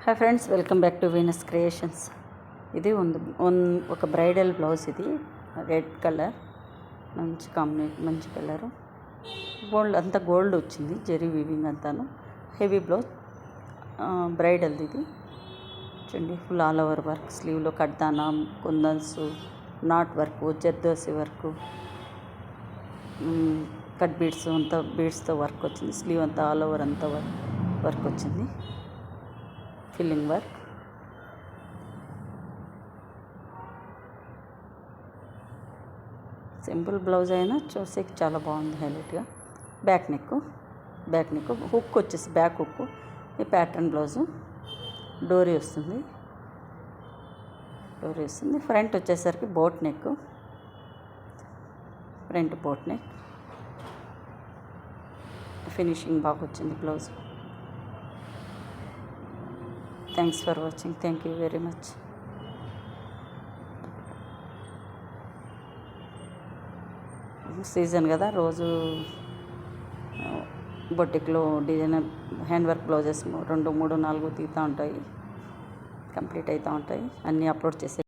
Hi friends, welcome back to Venus Creations. ఇది ఒక bridal blouse. ఇది రెడ్ కలర్, మంచి కాంబినేషన్, మంచి కలరు. గోల్డ్ అంతా గోల్డ్ వచ్చింది, జెరీ వీవింగ్ అంతాను. హెవీ బ్లౌజ్, బ్రైడల్ది ఇది. చూడండి, ఫుల్ ఆల్ ఓవర్ వర్క్. స్లీవ్లో కడ్దానా, కుందన్స్, knot work, zardozi work, cut beads అంతా బీడ్స్తో వర్క్ వచ్చింది. స్లీవ్ అంతా ఆల్ ఓవర్ అంతా వర్క్ వచ్చింది, ఫిల్లింగ్ వర్క్. సింపుల్ బ్లౌజ్ అయినా చూసేకి చాలా బాగుంది, హైలైట్గా. బ్యాక్ నెక్ హుక్ వచ్చేసి బ్యాక్ హుక్. ఈ ప్యాటర్న్ బ్లౌజు డోరీ వస్తుంది. ఫ్రంట్ వచ్చేసరికి బోట్ నెక్, ఫినిషింగ్ బాగా వచ్చింది blouse. Thanks for watching. Thank you very much. Season కదా, రోజు బొటిక్లో డిజైనర్ హ్యాండ్ వర్క్ బ్లౌజెస్ 2, 3, 4 తీస్తూ ఉంటాయి, కంప్లీట్ అవుతూ ఉంటాయి. అన్నీ అప్లోడ్ చేసే